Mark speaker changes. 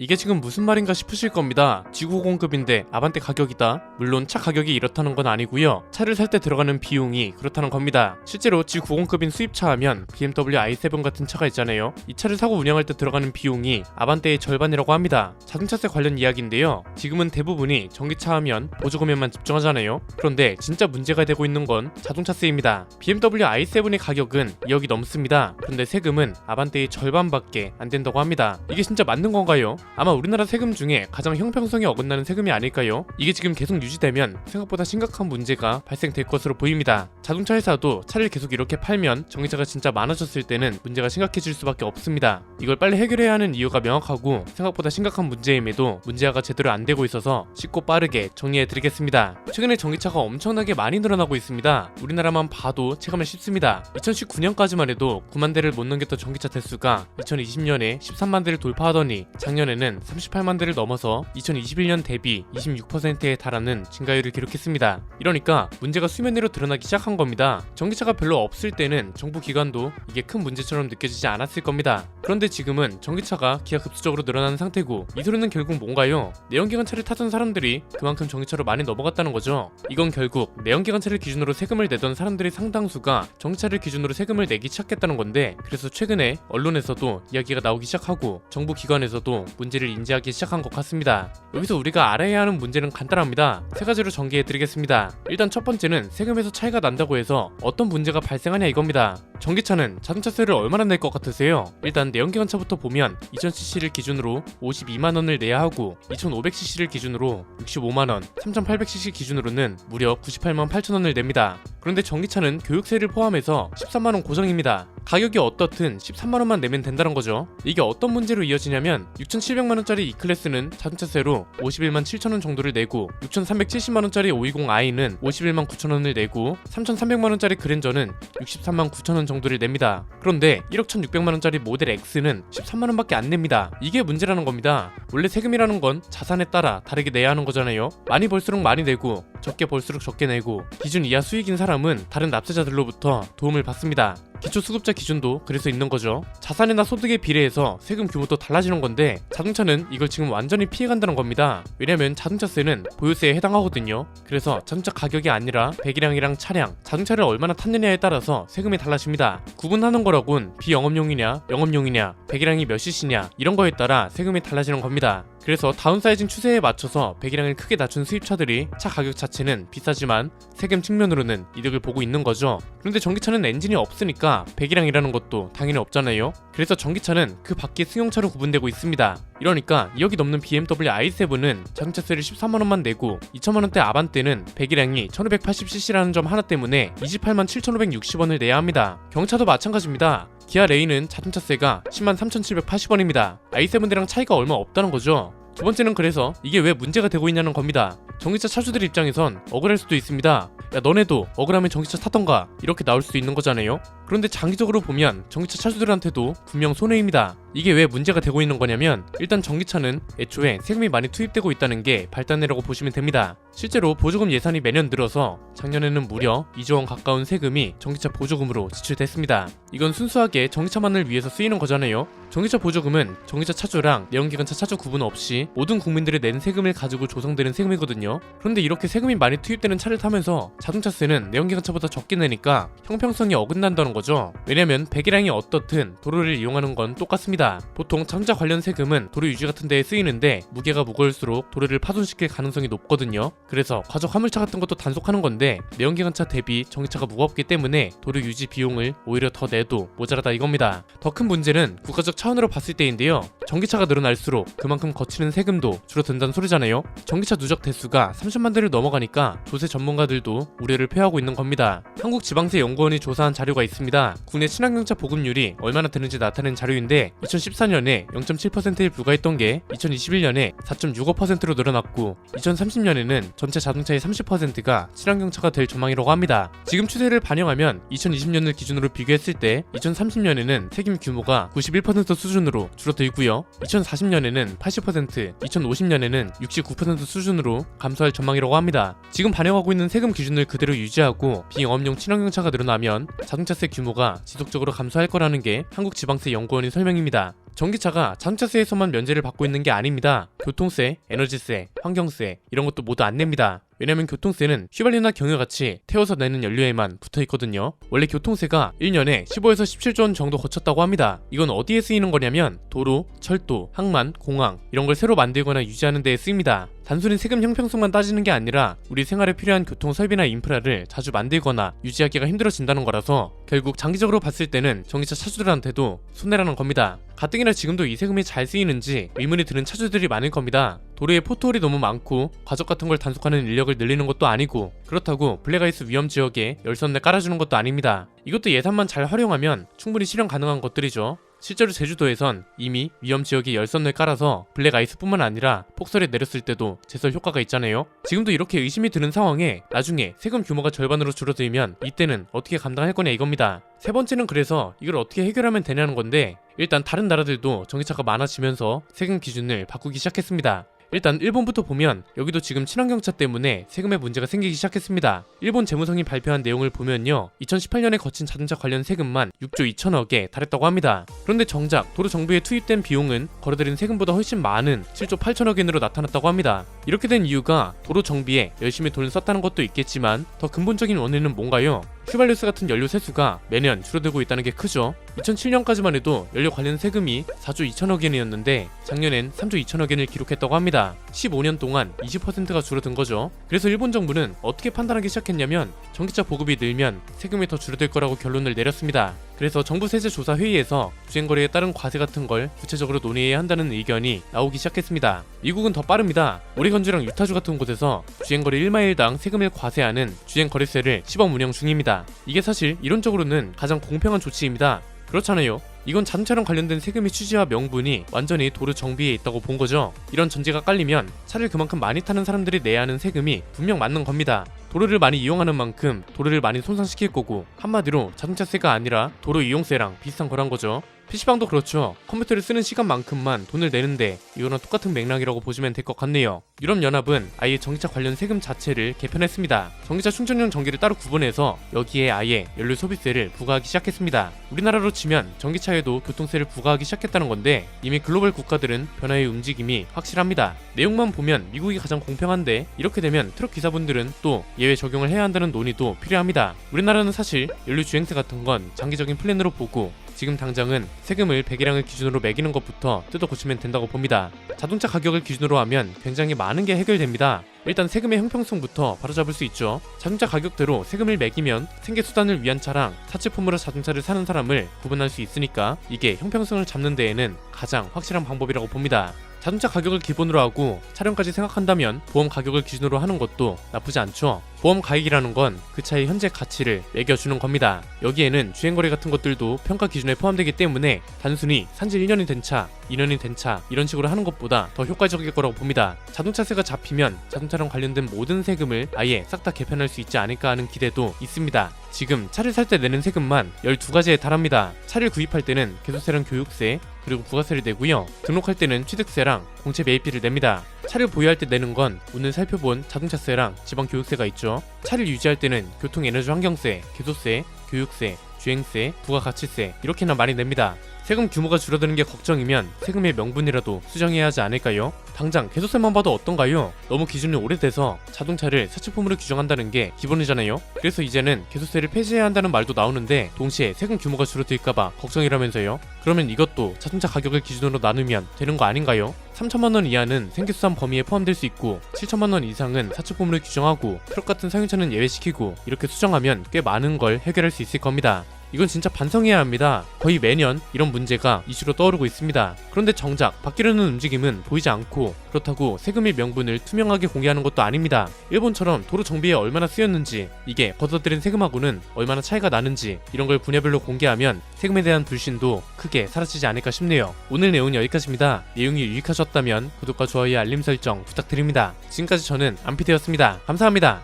Speaker 1: 이게 지금 무슨 말인가 싶으실 겁니다. 지구공급인데 아반떼 가격이다. 물론 차 가격이 이렇다는 건 아니고요. 차를 살 때 들어가는 비용이 그렇다는 겁니다. 실제로 G90급인 수입차 하면 BMW i7 같은 차가 있잖아요. 이 차를 사고 운영할 때 들어가는 비용이 아반떼의 절반이라고 합니다. 자동차세 관련 이야기인데요. 지금은 대부분이 전기차 하면 보조금에만 집중하잖아요. 그런데 진짜 문제가 되고 있는 건 자동차세입니다. BMW i7의 가격은 2억이 넘습니다. 그런데 세금은 아반떼의 절반밖에 안 된다고 합니다. 이게 진짜 맞는 건가요? 아마 우리나라 세금 중에 가장 형평성에 어긋나는 세금이 아닐까요? 이게 지금 계속 유지되면 생각보다 심각한 문제가 발생될 것으로 보입니다. 자동차 회사도 차를 계속 이렇게 팔면 전기차가 진짜 많아졌을 때는 문제가 심각해질 수밖에 없습니다. 이걸 빨리 해결해야 하는 이유가 명확하고 생각보다 심각한 문제임에도 문제화가 제대로 안 되고 있어서 쉽고 빠르게 정리해드리겠습니다. 최근에 전기차가 엄청나게 많이 늘어나고 있습니다. 우리나라만 봐도 체감을 쉽습니다. 2019년까지만 해도 9만 대를 못 넘겼던 전기차 대수가 2020년에 13만 대를 돌파하더니 작년에는 38만 대를 넘어서 2021년 대비 26%에 달하는 증가율을 기록했습니다. 이러니까 문제가 수면 위로 드러나기 시작한 겁니다. 전기차가 별로 없을 때는 정부 기관도 이게 큰 문제처럼 느껴지지 않았을 겁니다. 그런데 지금은 전기차가 기하급수적으로 늘어나는 상태고 이 소리는 결국 뭔가요? 내연기관차를 타던 사람들이 그만큼 전기차로 많이 넘어갔다는 거죠. 이건 결국 내연기관차를 기준으로 세금을 내던 사람들의 상당수가 전기차를 기준으로 세금을 내기 시작했다는 건데, 그래서 최근에 언론에서도 이야기가 나오기 시작하고 정부 기관에서도 문제를 인지하기 시작한 것 같습니다. 여기서 우리가 알아야 하는 문제는 간단합니다. 세 가지로 전개해드리겠습니다. 일단 첫 번째는 세금에서 차이가 난다고 해서 어떤 문제가 발생하냐 이겁니다. 전기차는 자동차세를 얼마나 낼 것 같으세요? 일단 내연기관차부터 보면 2000cc를 기준으로 52만원을 내야 하고 2500cc를 기준으로 65만원, 3800cc 기준으로는 무려 98만 8천원을 냅니다. 그런데 전기차는 교육세를 포함해서 13만원 고정입니다. 가격이 어떻든 13만원만 내면 된다는 거죠. 이게 어떤 문제로 이어지냐면 6,700만원짜리 E클래스는 자동차세로 51만 7천원 정도를 내고 6,370만원짜리 520i는 51만 9천원을 내고 3,300만원짜리 그랜저는 63만 9천원 정도를 냅니다. 그런데 1억 1,600만원짜리 모델 X는 13만원밖에 안 냅니다. 이게 문제라는 겁니다. 원래 세금이라는 건 자산에 따라 다르게 내야 하는 거잖아요. 많이 벌수록 많이 내고 적게 벌수록 적게 내고 기준 이하 수익인 사람은 다른 납세자들로부터 도움을 받습니다. 기초수급자 기준도 그래서 있는 거죠. 자산이나 소득에 비례해서 세금 규모도 달라지는 건데 자동차는 이걸 지금 완전히 피해간다는 겁니다. 왜냐면 자동차세는 보유세에 해당하거든요. 그래서 자동차 가격이 아니라 배기량이랑 차량, 자동차를 얼마나 탔느냐에 따라서 세금이 달라집니다. 구분하는 거라곤 비영업용이냐 영업용이냐 배기량이 몇 cc냐 이런 거에 따라 세금이 달라지는 겁니다. 그래서 다운사이징 추세에 맞춰서 배기량을 크게 낮춘 수입차들이 차 가격 자체는 비싸지만 세금 측면으로는 이득을 보고 있는 거죠. 그런데 전기차는 엔진이 없으니까 배기량이라는 것도 당연히 없잖아요. 그래서 전기차는 그 밖에 승용차로 구분되고 있습니다. 이러니까 2억이 넘는 BMW i7은 자동차세를 13만원만 내고 2천만원대 아반떼는 배기량이 1580cc라는 점 하나 때문에 28만 7560원을 내야 합니다. 경차도 마찬가지입니다. 기아 레인은 자동차세가 10만 3780원입니다. i7이랑 차이가 얼마 없다는 거죠. 두 번째는 그래서 이게 왜 문제가 되고 있냐는 겁니다. 전기차 차주들 입장에선 억울할 수도 있습니다. 야 너네도 억울하면 전기차 타던가 이렇게 나올 수도 있는 거잖아요. 그런데 장기적으로 보면 전기차 차주들한테도 분명 손해입니다. 이게 왜 문제가 되고 있는 거냐면 일단 전기차는 애초에 세금이 많이 투입되고 있다는 게 발단이라고 보시면 됩니다. 실제로 보조금 예산이 매년 늘어서 작년에는 무려 2조원 가까운 세금이 전기차 보조금으로 지출됐습니다. 이건 순수하게 전기차만을 위해서 쓰이는 거잖아요. 전기차 보조금은 전기차 차주랑 내연기관차 차주 구분 없이 모든 국민들이 낸 세금을 가지고 조성되는 세금이거든요. 그런데 이렇게 세금이 많이 투입되는 차를 타면서 자동차세는 내연기관차보다 적게 내니까 형평성이 어긋난다는 거죠. 왜냐면 배기량이 어떻든 도로를 이용하는 건 똑같습니다. 보통 자동차 관련 세금은 도로 유지 같은 데에 쓰이는데 무게가 무거울수록 도로를 파손시킬 가능성이 높거든요. 그래서 과적 화물차 같은 것도 단속하는 건데 내연기관차 대비 전기차가 무겁기 때문에 도로 유지 비용을 오히려 더 내도 모자라다 이겁니다. 더 큰 문제는 국가적 차원으로 봤을 때인데요. 전기차가 늘어날수록 그만큼 거치는 세금도 줄어든다는 소리잖아요. 전기차 누적 대수가 30만 대를 넘어가니까 조세 전문가들도 우려를 표하고 있는 겁니다. 한국지방세연구원이 조사한 자료가 있습니다. 국내 친환경차 보급률이 얼마나 되는지 나타낸 자료인데 2014년에 0.7%에 불과했던 게 2021년에 4.65%로 늘어났고 2030년에는 전체 자동차의 30%가 친환경차가 될 전망이라고 합니다. 지금 추세를 반영하면 2020년을 기준으로 비교했을 때 2030년에는 세금 규모가 91% 수준으로 줄어들고요. 2040년에는 80%, 2050년에는 69% 수준으로 감소할 전망이라고 합니다. 지금 반영하고 있는 세금 기준을 그대로 유지하고 비영업용 친환경차가 늘어나면 자동차세 규모가 지속적으로 감소할 거라는 게 한국지방세연구원의 설명입니다. 전기차가 자동차세에서만 면제를 받고 있는 게 아닙니다. 교통세, 에너지세, 환경세 이런 것도 모두 안 냅니다. 왜냐면 교통세는 휘발유나 경유같이 태워서 내는 연료에만 붙어있거든요. 원래 교통세가 1년에 15에서 17조 원 정도 거쳤다고 합니다. 이건 어디에 쓰이는 거냐면 도로, 철도, 항만, 공항 이런 걸 새로 만들거나 유지하는 데에 쓰입니다. 단순히 세금 형평성만 따지는 게 아니라 우리 생활에 필요한 교통 설비나 인프라를 자주 만들거나 유지하기가 힘들어진다는 거라서 결국 장기적으로 봤을 때는 전기차 차주들한테도 손해라는 겁니다. 가뜩이나 지금도 이 세금이 잘 쓰이는지 의문이 드는 차주들이 많을 겁니다. 도로에 포트홀이 너무 많고 과적 같은 걸 단속하는 인력을 늘리는 것도 아니고 그렇다고 블랙아이스 위험 지역에 열선을 깔아주는 것도 아닙니다. 이것도 예산만 잘 활용하면 충분히 실현 가능한 것들이죠. 실제로 제주도에선 이미 위험 지역에 열선을 깔아서 블랙아이스뿐만 아니라 폭설이 내렸을 때도 제설 효과가 있잖아요. 지금도 이렇게 의심이 드는 상황에 나중에 세금 규모가 절반으로 줄어들면 이때는 어떻게 감당할 거냐 이겁니다. 세 번째는 그래서 이걸 어떻게 해결하면 되냐는 건데 일단 다른 나라들도 전기차가 많아지면서 세금 기준을 바꾸기 시작했습니다. 일단 일본부터 보면 여기도 지금 친환경차 때문에 세금에 문제가 생기기 시작했습니다. 일본 재무성이 발표한 내용을 보면요 2018년에 거친 자동차 관련 세금만 6조 2천억에 달했다고 합니다. 그런데 정작 도로 정비에 투입된 비용은 거래들인 세금보다 훨씬 많은 7조 8천억엔으로 나타났다고 합니다. 이렇게 된 이유가 도로 정비에 열심히 돈을 썼다는 것도 있겠지만 더 근본적인 원인은 뭔가요? 휘발유세 같은 연료 세수가 매년 줄어들고 있다는 게 크죠. 2007년까지만 해도 연료 관련 세금이 4조 2천억엔이었는데 작년엔 3조 2천억엔을 기록했다고 합니다. 15년 동안 20%가 줄어든 거죠. 그래서 일본 정부는 어떻게 판단하기 시작했냐면 전기차 보급이 늘면 세금이 더 줄어들 거라고 결론을 내렸습니다. 그래서 정부 세제조사 회의에서 주행거리에 따른 과세 같은 걸 구체적으로 논의해야 한다는 의견이 나오기 시작했습니다. 미국은 더 빠릅니다. 오레건주랑 유타주 같은 곳에서 주행거리 1마일당 세금을 과세하는 주행거리세를 시범 운영 중입니다. 이게 사실 이론적으로는 가장 공평한 조치입니다. 그렇잖아요. 이건 자동차랑 관련된 세금의 취지와 명분이 완전히 도로 정비에 있다고 본 거죠. 이런 전제가 깔리면 차를 그만큼 많이 타는 사람들이 내야 하는 세금이 분명 맞는 겁니다. 도로를 많이 이용하는 만큼 도로를 많이 손상시킬 거고 한마디로 자동차세가 아니라 도로 이용세랑 비슷한 거란 거죠. PC방도 그렇죠. 컴퓨터를 쓰는 시간만큼만 돈을 내는데 이거랑 똑같은 맥락이라고 보시면 될 것 같네요. 유럽연합은 아예 전기차 관련 세금 자체를 개편했습니다. 전기차 충전용 전기를 따로 구분해서 여기에 아예 연료 소비세를 부과하기 시작했습니다. 우리나라로 치면 전기차에도 교통세를 부과하기 시작했다는 건데 이미 글로벌 국가들은 변화의 움직임이 확실합니다. 내용만 보면 미국이 가장 공평한데 이렇게 되면 트럭 기사분들은 또 예외 적용을 해야 한다는 논의도 필요합니다. 우리나라는 사실 연료 주행세 같은 건 장기적인 플랜으로 보고 지금 당장은 세금을 100이랑을 기준으로 매기는 것부터 뜯어 고치면 된다고 봅니다. 자동차 가격을 기준으로 하면 굉장히 많은 게 해결됩니다. 일단 세금의 형평성부터 바로잡을 수 있죠. 자동차 가격대로 세금을 매기면 생계수단을 위한 차랑 사치품으로 자동차를 사는 사람을 구분할 수 있으니까 이게 형평성을 잡는 데에는 가장 확실한 방법이라고 봅니다. 자동차 가격을 기본으로 하고 차량까지 생각한다면 보험 가격을 기준으로 하는 것도 나쁘지 않죠. 보험 가액이라는 건 그 차의 현재 가치를 매겨주는 겁니다. 여기에는 주행거리 같은 것들도 평가 기준에 포함되기 때문에 단순히 산지 1년이 된 차, 2년이 된 차 이런 식으로 하는 것보다 더 효과적일 거라고 봅니다. 자동차세가 잡히면 자동차랑 관련된 모든 세금을 아예 싹 다 개편할 수 있지 않을까 하는 기대도 있습니다. 지금 차를 살 때 내는 세금만 12가지에 달합니다. 차를 구입할 때는 개소세랑 교육세 그리고 부가세를 내고요. 등록할 때는 취득세랑 공채 매입비를 냅니다. 차를 보유할 때 내는 건 오늘 살펴본 자동차세랑 지방교육세가 있죠. 차를 유지할 때는 교통에너지 환경세, 개소세, 교육세, 주행세, 부가가치세 이렇게나 많이 냅니다. 세금 규모가 줄어드는 게 걱정이면 세금의 명분이라도 수정해야 하지 않을까요? 당장 개소세만 봐도 어떤가요? 너무 기준이 오래돼서 자동차를 사치품으로 규정한다는 게 기본이잖아요. 그래서 이제는 개소세를 폐지해야 한다는 말도 나오는데 동시에 세금 규모가 줄어들까봐 걱정이라면서요. 그러면 이것도 자동차 가격을 기준으로 나누면 되는 거 아닌가요? 3천만원 이하는 생계수단 범위에 포함될 수 있고 7천만원 이상은 사치품으로 규정하고 트럭 같은 상유차는 예외시키고 이렇게 수정하면 꽤 많은 걸 해결할 수 있을 겁니다. 이건 진짜 반성해야 합니다. 거의 매년 이런 문제가 이슈로 떠오르고 있습니다. 그런데 정작 바뀌려는 움직임은 보이지 않고 그렇다고 세금의 명분을 투명하게 공개하는 것도 아닙니다. 일본처럼 도로 정비에 얼마나 쓰였는지 이게 걷어들인 세금하고는 얼마나 차이가 나는지 이런 걸 분야별로 공개하면 세금에 대한 불신도 크게 사라지지 않을까 싶네요. 오늘 내용은 여기까지입니다. 내용이 유익하셨다면 구독과 좋아요 알림 설정 부탁드립니다. 지금까지 저는 안피디였습니다. 감사합니다.